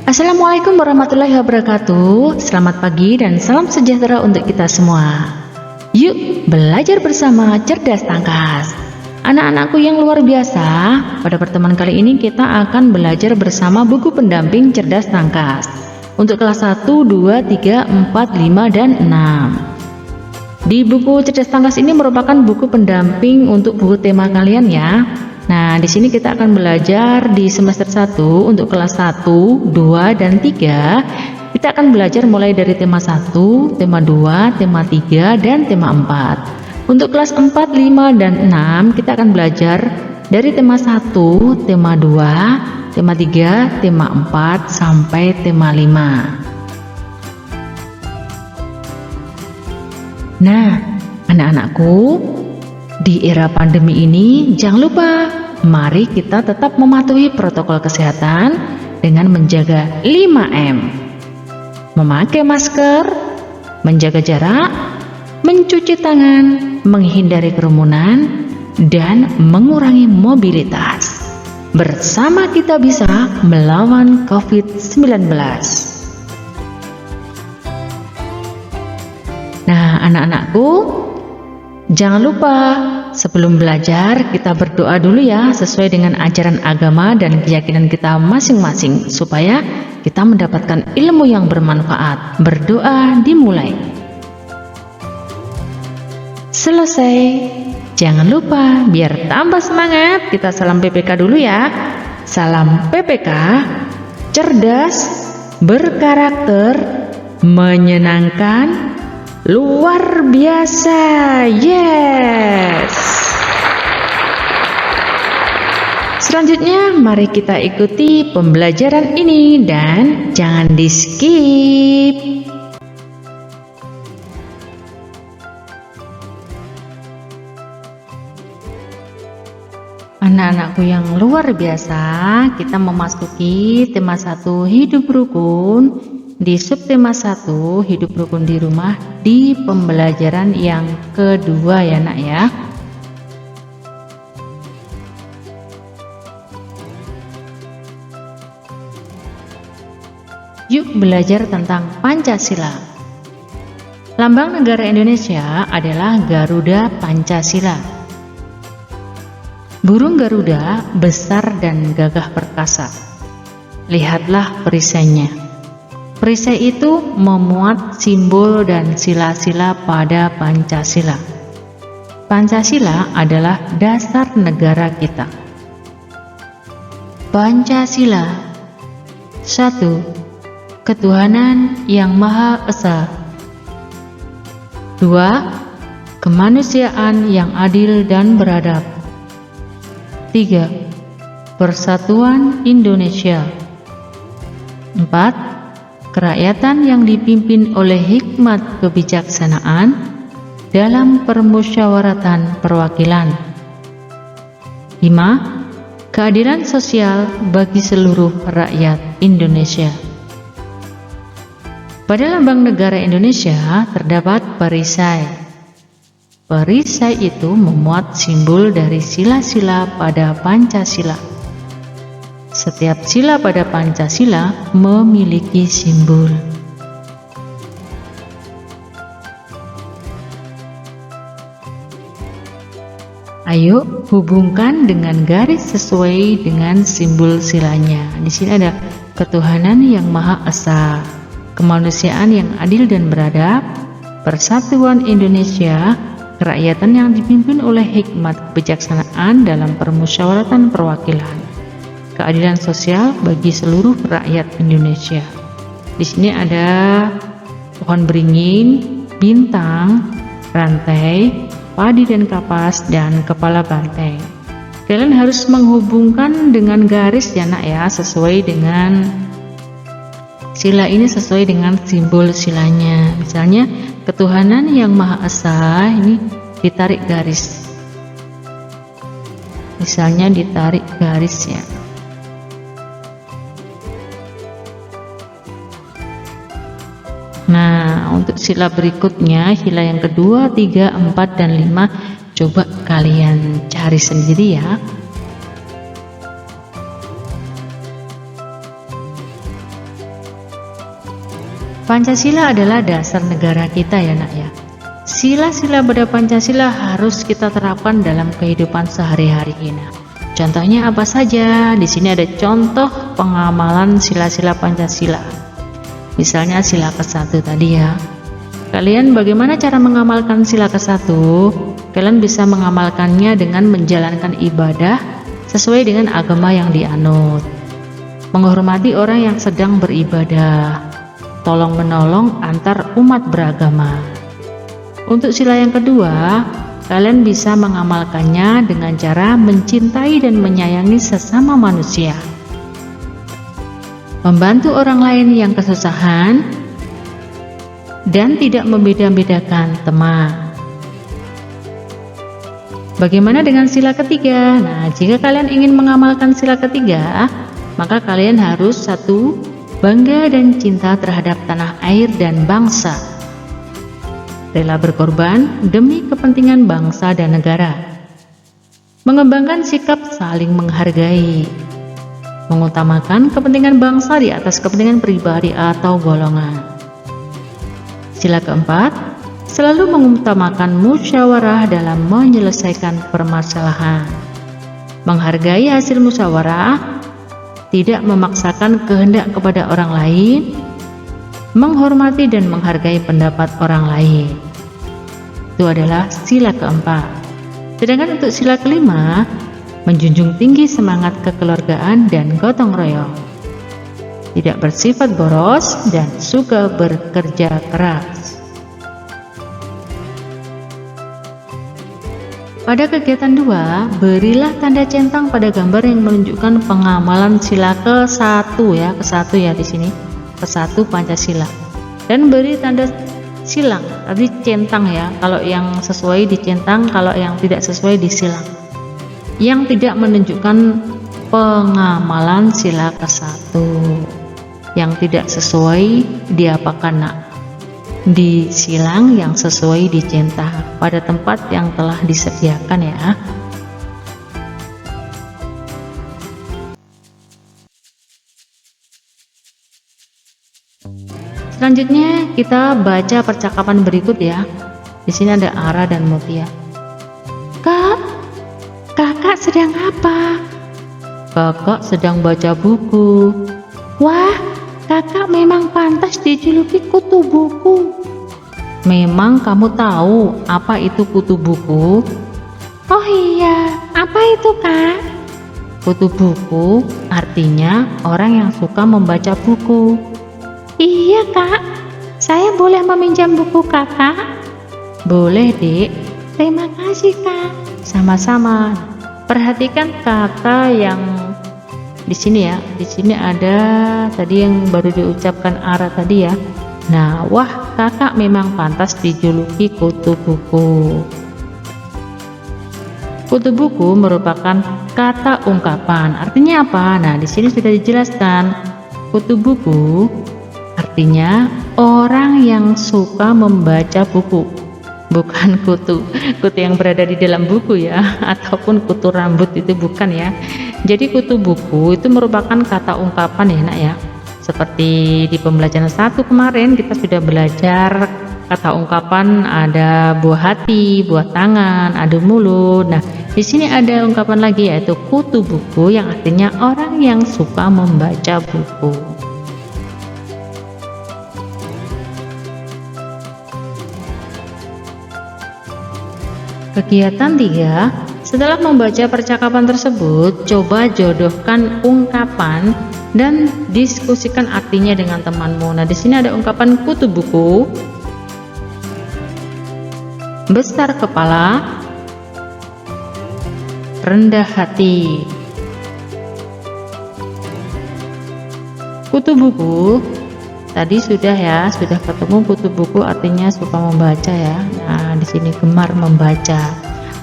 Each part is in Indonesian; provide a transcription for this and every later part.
Assalamualaikum warahmatullahi wabarakatuh. Selamat pagi dan salam sejahtera untuk kita semua. Yuk belajar bersama Cerdas Tangkas. Anak-anakku yang luar biasa, pada pertemuan kali ini kita akan belajar bersama buku pendamping Cerdas Tangkas untuk kelas 1, 2, 3, 4, 5, dan 6. Di buku Cerdas Tangkas ini merupakan buku pendamping untuk buku tema kalian ya. Nah, di sini kita akan belajar di semester 1 untuk kelas 1, 2, dan 3. Kita akan belajar mulai dari tema 1, tema 2, tema 3, dan tema 4. Untuk kelas 4, 5, dan 6 kita akan belajar dari tema 1, tema 2, tema 3, tema 4, sampai tema 5. Nah, anak-anakku, di era pandemi ini jangan lupa, mari kita tetap mematuhi protokol kesehatan dengan menjaga 5M. Memakai masker, menjaga jarak, mencuci tangan, menghindari kerumunan, dan mengurangi mobilitas. Bersama kita bisa melawan COVID-19. Nah, anak-anakku, jangan lupa sebelum belajar kita berdoa dulu ya, sesuai dengan ajaran agama dan keyakinan kita masing-masing, supaya kita mendapatkan ilmu yang bermanfaat. Berdoa dimulai. Selesai. Jangan lupa, biar tambah semangat, kita salam PPK dulu ya. Salam PPK, cerdas, berkarakter, menyenangkan, luar biasa. Yes. Selanjutnya mari kita ikuti pembelajaran ini dan jangan di skip. Anak-anakku yang luar biasa, kita memasuki tema 1 hidup rukun. Di subtema 1 hidup rukun di rumah, di pembelajaran yang kedua ya nak ya. Yuk belajar tentang Pancasila. Lambang negara Indonesia adalah Garuda Pancasila. Burung Garuda besar dan gagah perkasa. Lihatlah perisainya. Perisai itu memuat simbol dan sila-sila pada Pancasila. Pancasila adalah dasar negara kita. Pancasila. 1. Ketuhanan yang Maha Esa. 2. Kemanusiaan yang adil dan beradab. 3. Persatuan Indonesia. 4. Kerakyatan yang dipimpin oleh hikmat kebijaksanaan dalam permusyawaratan perwakilan. 5. Keadilan sosial bagi seluruh rakyat Indonesia. Pada lambang negara Indonesia terdapat perisai. Perisai itu memuat simbol dari sila-sila pada Pancasila. Setiap sila pada Pancasila memiliki simbol. Ayo hubungkan dengan garis sesuai dengan simbol silanya. Di sini ada ketuhanan yang Maha Esa, kemanusiaan yang adil dan beradab, persatuan Indonesia, kerakyatan yang dipimpin oleh hikmat kebijaksanaan dalam permusyawaratan perwakilan, keadilan sosial bagi seluruh rakyat Indonesia. Di sini ada pohon beringin, bintang, rantai, padi dan kapas, dan kepala banteng. Kalian harus menghubungkan dengan garis ya nak ya, sesuai dengan sila ini, sesuai dengan simbol silanya. Misalnya ketuhanan yang Maha Esa ini ditarik garis. Misalnya ditarik garis ya. Nah, untuk sila berikutnya, sila yang kedua, 3, 4, dan 5, coba kalian cari sendiri ya. Pancasila adalah dasar negara kita ya nak ya. Sila-sila pada Pancasila harus kita terapkan dalam kehidupan sehari-hari. Nah, contohnya apa saja? Di sini ada contoh pengamalan sila-sila Pancasila. Misalnya sila ke-1 tadi ya. Kalian bagaimana cara mengamalkan sila ke-1? Kalian bisa mengamalkannya dengan menjalankan ibadah sesuai dengan agama yang dianut. Menghormati orang yang sedang beribadah. Tolong menolong antar umat beragama. Untuk sila yang kedua, kalian bisa mengamalkannya dengan cara mencintai dan menyayangi sesama manusia. Membantu orang lain yang kesusahan dan tidak membeda-bedakan teman. Bagaimana dengan sila ketiga? Nah, jika kalian ingin mengamalkan sila ketiga, maka kalian harus 1. Bangga dan cinta terhadap tanah air dan bangsa. Rela berkorban demi kepentingan bangsa dan negara. Mengembangkan sikap saling menghargai. Mengutamakan kepentingan bangsa di atas kepentingan pribadi atau golongan. Sila keempat, selalu mengutamakan musyawarah dalam menyelesaikan permasalahan. Menghargai hasil musyawarah, tidak memaksakan kehendak kepada orang lain, menghormati dan menghargai pendapat orang lain. Itu adalah sila keempat. Sedangkan untuk sila kelima, menjunjung tinggi semangat kekeluargaan dan gotong royong. Tidak bersifat boros dan suka bekerja keras. Pada kegiatan 2, berilah tanda centang pada gambar yang menunjukkan pengamalan sila ke-1 ya, ke-1 ya di sini, ke-1 Pancasila. Dan beri tanda silang, tadi centang ya, kalau yang sesuai dicentang, kalau yang tidak sesuai disilang. Yang tidak menunjukkan pengamalan sila ke-1. Yang tidak sesuai diapakan nak? Disilang, yang sesuai dicetak pada tempat yang telah disediakan ya. Selanjutnya kita baca percakapan berikut ya. Di sini ada Ara dan Mutia. Kak, kakak sedang apa? Kakak sedang baca buku. Wah, kakak memang pantas dijuluki kutu buku. Memang kamu tahu apa itu kutu buku? Oh iya, apa itu kak? Kutu buku artinya orang yang suka membaca buku. Iya kak, saya boleh meminjam buku kakak? Boleh dek, terima kasih kak. Sama-sama. Perhatikan kata yang di sini ya. Di sini ada tadi yang baru diucapkan Ara tadi ya. Nah, wah kakak memang pantas dijuluki kutu buku. Kutu buku merupakan kata ungkapan. Artinya apa? Nah, di sini sudah dijelaskan. Kutu buku artinya orang yang suka membaca buku. Bukan kutu yang berada di dalam buku ya, ataupun kutu rambut itu bukan ya. Jadi kutu buku itu merupakan kata ungkapan ya nak ya. Seperti di pembelajaran 1 kemarin kita sudah belajar kata ungkapan ada buah hati, buah tangan, adu mulut. Nah, di sini ada ungkapan lagi yaitu kutu buku yang artinya orang yang suka membaca buku. Kegiatan 3, setelah membaca percakapan tersebut, coba jodohkan ungkapan dan diskusikan artinya dengan temanmu. Nah, di sini ada ungkapan kutu buku, besar kepala, rendah hati. Kutu buku tadi sudah ya, sudah ketemu kutu buku artinya suka membaca ya. Nah, di sini gemar membaca.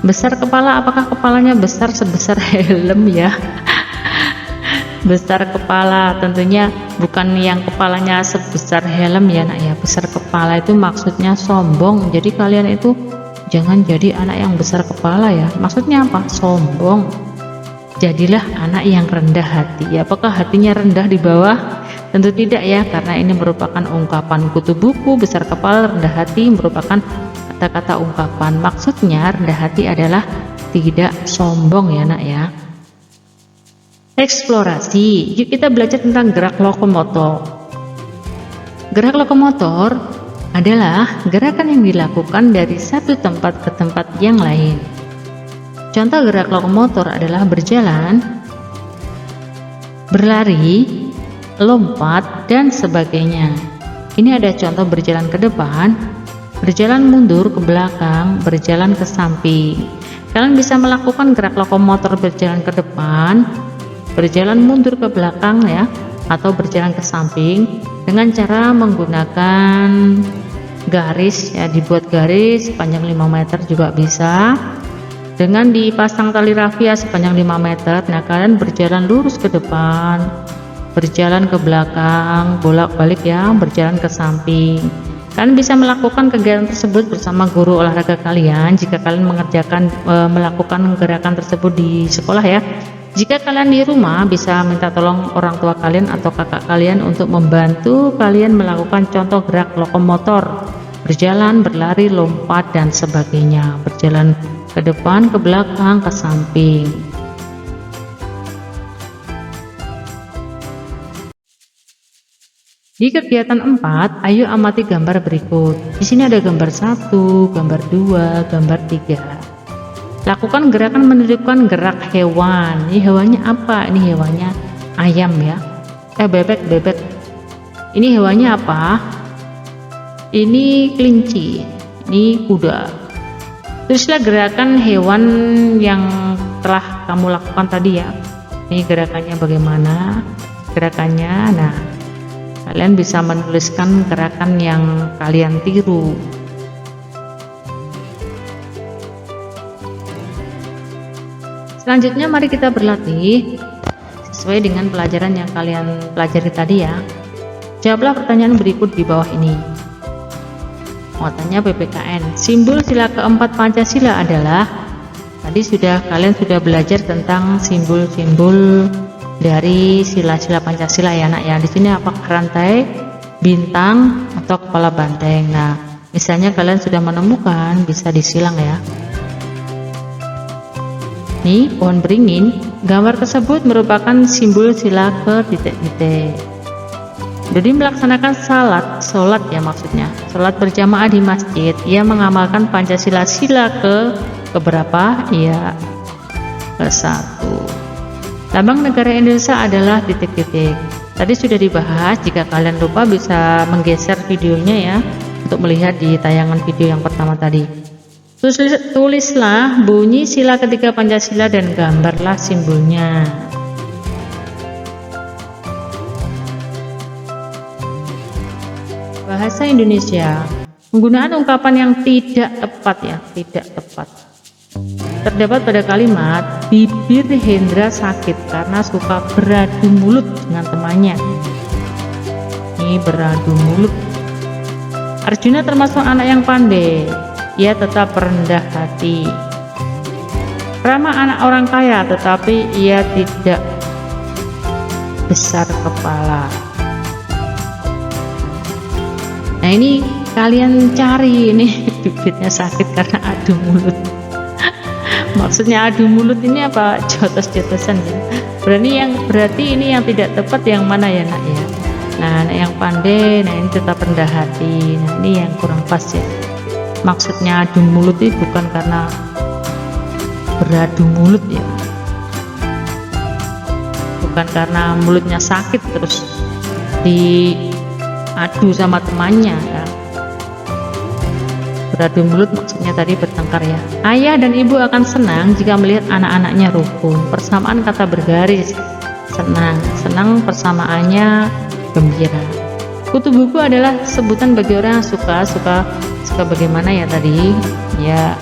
Besar kepala, apakah kepalanya besar sebesar helm ya? Besar kepala tentunya bukan yang kepalanya sebesar helm ya nak ya, besar kepala itu maksudnya sombong. Jadi kalian itu jangan jadi anak yang besar kepala ya. Maksudnya apa? Sombong. Jadilah anak yang rendah hati. Apakah hatinya rendah di bawah? Tentu tidak ya, karena ini merupakan ungkapan kutu buku. Besar kepala, rendah hati merupakan kata-kata ungkapan. Maksudnya rendah hati adalah tidak sombong ya nak ya. Eksplorasi. Yuk kita belajar tentang gerak lokomotor. Gerak lokomotor adalah gerakan yang dilakukan dari satu tempat ke tempat yang lain. Contoh gerak lokomotor adalah berjalan, berlari, lompat, dan sebagainya. Ini ada contoh berjalan ke depan, berjalan mundur ke belakang, berjalan ke samping. Kalian bisa melakukan gerak lokomotor berjalan ke depan, berjalan mundur ke belakang ya, atau berjalan ke samping dengan cara menggunakan garis ya, dibuat garis sepanjang 5 meter juga bisa, dengan dipasang tali rafia sepanjang 5 meter. Nah kalian berjalan lurus ke depan, berjalan ke belakang, bolak-balik ya, berjalan ke samping. Kalian bisa melakukan kegiatan tersebut bersama guru olahraga kalian jika kalian melakukan gerakan tersebut di sekolah ya. Jika kalian di rumah, bisa minta tolong orang tua kalian atau kakak kalian untuk membantu kalian melakukan contoh gerak lokomotor, berjalan, berlari, lompat, dan sebagainya. Berjalan ke depan, ke belakang, ke samping. Di kegiatan 4, ayo amati gambar berikut. Di sini ada gambar 1, gambar 2, gambar 3. Lakukan gerakan menunjukkan gerak hewan. Ini hewannya apa? Ini hewannya ayam ya. Bebek. Ini hewannya apa? Ini kelinci. Ini kuda. Teruslah gerakan hewan yang telah kamu lakukan tadi ya. Ini gerakannya bagaimana? Gerakannya, nah kalian bisa menuliskan gerakan yang kalian tiru. Selanjutnya mari kita berlatih sesuai dengan pelajaran yang kalian pelajari tadi ya. Jawablah pertanyaan berikut di bawah ini. Muatannya PPKN. Simbol sila keempat Pancasila adalah, tadi kalian sudah belajar tentang simbol-simbol dari sila-sila Pancasila ya nak ya. Di sini apakah rantai, bintang, atau kepala banteng. Nah, misalnya kalian sudah menemukan, bisa disilang ya. Nih, pohon beringin. Gambar tersebut merupakan simbol sila ke titik-titik. Jadi melaksanakan sholat ya maksudnya. Sholat berjamaah di masjid. Ia mengamalkan Pancasila sila ke keberapa? Iya, ke-1. Lambang negara Indonesia adalah titik-titik. Tadi sudah dibahas. Jika kalian lupa bisa menggeser videonya ya, untuk melihat di tayangan video yang pertama tadi. Tulislah bunyi sila ketiga Pancasila dan gambarlah simbolnya. Bahasa Indonesia. Penggunaan ungkapan yang tidak tepat ya, tidak tepat. Terdapat pada kalimat, bibir Hendra sakit karena suka beradu mulut dengan temannya. Ini beradu mulut. Arjuna termasuk anak yang pandai. Ia tetap rendah hati. Rama anak orang kaya, tetapi ia tidak besar kepala. Nah ini kalian cari ini bibirnya sakit karena adu mulut. Maksudnya adu mulut ini apa? Jotos-jotosan ya. Berarti ini yang tidak tepat yang mana ya nak ya? Nah anak yang pandai, nah ini tetap rendah hati. Nah ini yang kurang pas ya. Maksudnya adu mulut itu bukan karena beradu mulut ya, bukan karena mulutnya sakit terus diadu sama temannya ya. Beradu mulut maksudnya tadi bertengkar ya. Ayah dan ibu akan senang jika melihat anak-anaknya rukun. Persamaan kata bergaris. Senang persamaannya gembira. Kutu buku adalah sebutan bagi orang yang suka bagaimana ya tadi ya.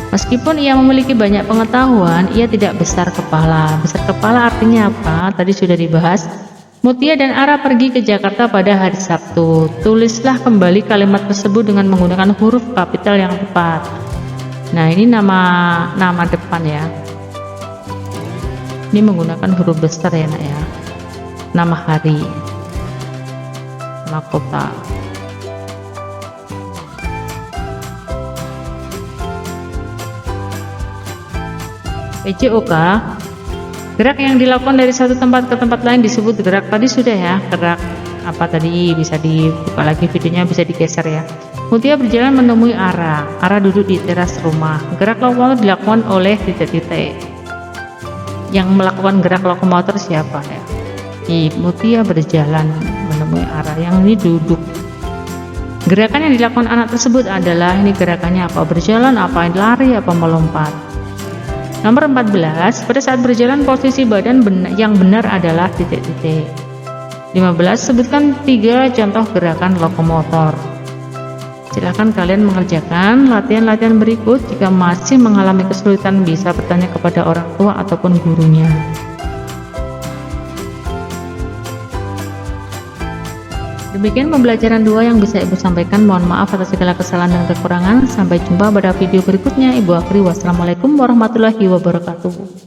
Meskipun ia memiliki banyak pengetahuan, ia tidak besar kepala. Besar kepala artinya apa? Tadi sudah dibahas. Mutia dan Ara pergi ke Jakarta pada hari Sabtu. Tulislah kembali kalimat tersebut dengan menggunakan huruf kapital yang tepat. Nah, ini nama depan ya. Ini menggunakan huruf besar ya, Nak ya. Nama hari, nama kota. PJOK. Gerak yang dilakukan dari satu tempat ke tempat lain disebut gerak. Tadi sudah ya, gerak apa tadi, bisa dibuka lagi videonya, bisa digeser ya. Mutia berjalan menemui Ara. Ara duduk di teras rumah. Gerak lokomotor dilakukan oleh titik-titik. Yang melakukan gerak lokomotor siapa ya? Mutia berjalan menemui Ara, yang ini duduk. Gerakan yang dilakukan anak tersebut adalah, ini gerakannya apa? Berjalan, apa lari, apa melompat. Nomor 14, pada saat berjalan posisi badan yang benar adalah titik-titik. 15, sebutkan 3 contoh gerakan lokomotor. Silakan kalian mengerjakan latihan-latihan berikut. Jika masih mengalami kesulitan, bisa bertanya kepada orang tua ataupun gurunya. Demikian pembelajaran 2 yang bisa Ibu sampaikan. Mohon maaf atas segala kesalahan dan kekurangan. Sampai jumpa pada video berikutnya. Ibu akhiri, wassalamualaikum warahmatullahi wabarakatuh.